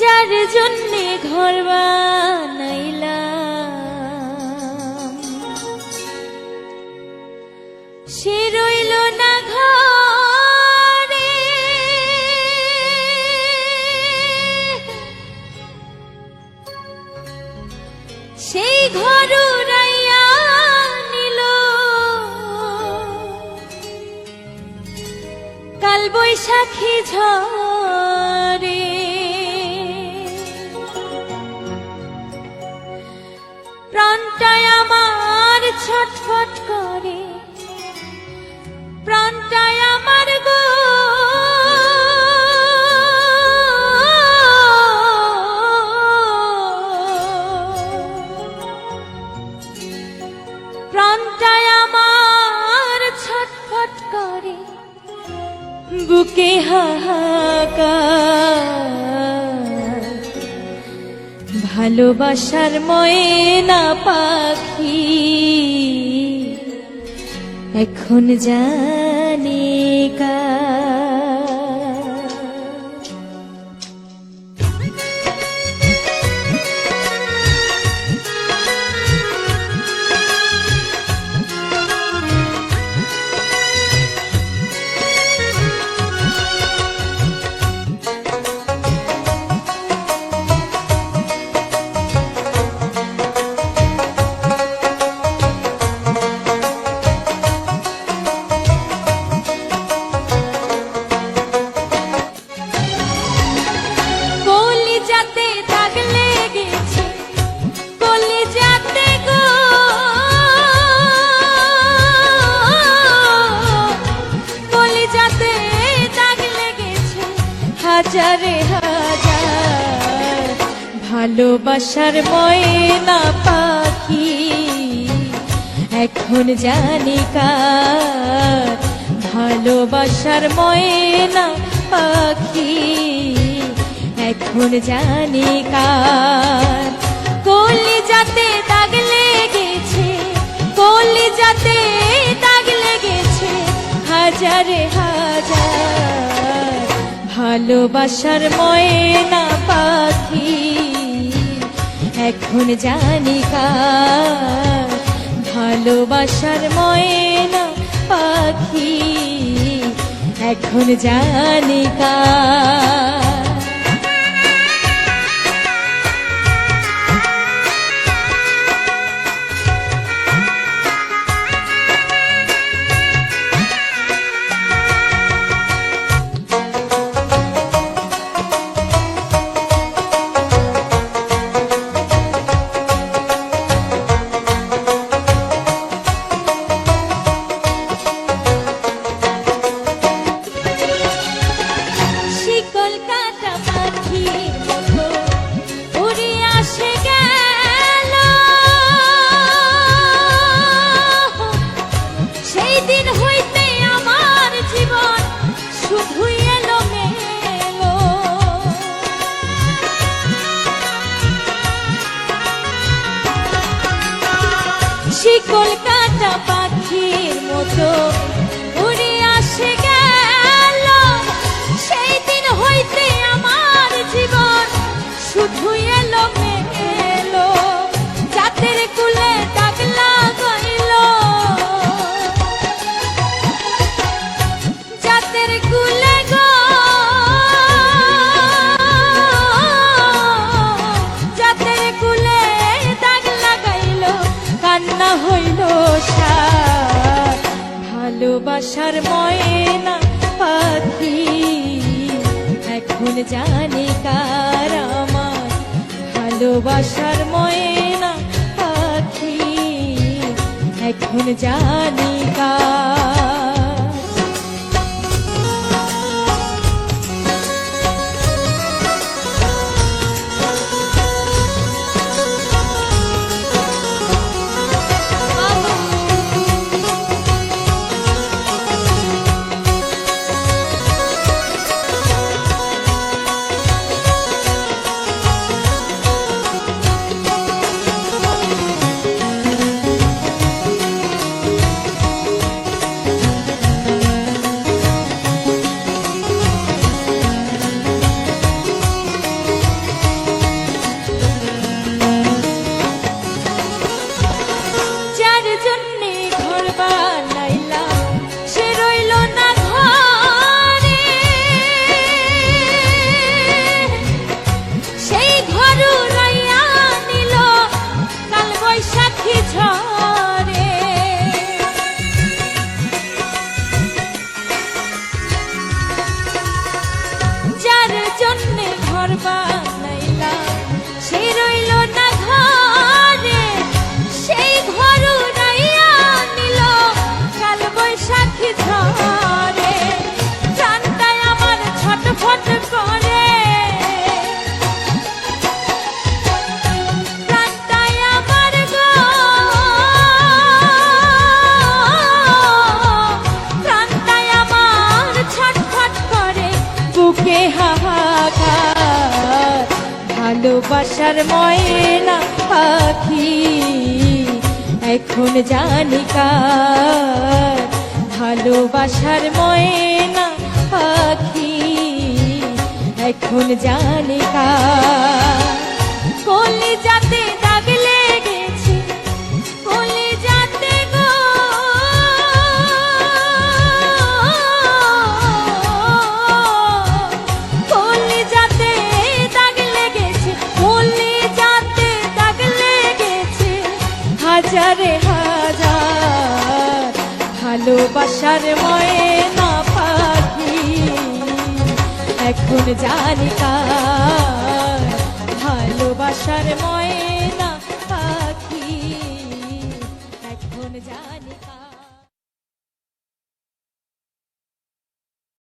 যার জন্যে ঘর বানাইলাম সে রইল না ঘরে, সেই ঘর উড়াইয়া নিল কাল বৈশাখী ঝড়ে। প্রাণটায় আমার ছটফট করে, প্রাণটায় আমার গো প্রাণটায় আমার ছটফট করে, বুকে হাহাকার ভালোবাসার ময়না পাখি এখন জানি হাজারে হাজার ভালোবাসার ময়না পাখি এখন জানি কার, ভালোবাসার ময়না পাখি এখন জানি কার। কলিজাতে দাগ লেগেছে, কলিজাতে দাগ লেগেছে হাজারে হাজার ভালোবাসার ময়না পাখি এখন জানি কার, ভালোবাসার ময়না পাখি এখন জানি কার। শিকল কাটা পাখির মতো উড়ে আসে গেল, সেই দিন হইতে আমার জীবন শুধু এলো মেলো। জাতের কুলে দাগ লাগাইল, জাতের কুলে গো জাতের কুলে দাগ লাগাইল, কান্না হইল সার ভালোবাসার ময়না পাখি এখন জানি কার, আমার ভালোবাসার ময়না পাখি এখন জানি কার। বানাইলাম সে রইল না ঘরে, সেই ঘর উড়াইয়া নিল কাল বৈশাখী ঝড়ে। প্রাণটাই আমার ছটফট করে, প্রাণটাই আমার গো, প্রাণটাই আমার ছটফট করে, বুকে হাহাকার। ভালোবাসার ময়না পাখি এখন জানি কার, ভালোবাসার ময়না পাখি এখন জানি কার। কলিজাতে দাগ লেগেছে, কলিজাতে গো, কলিজাতে দাগ লেগেছে, কলিজাতে দাগ লেগেছে হাজারে হাজার। ভালোবাসার ময়না পাখি এখন জানি কার, ভালোবাসার ময়না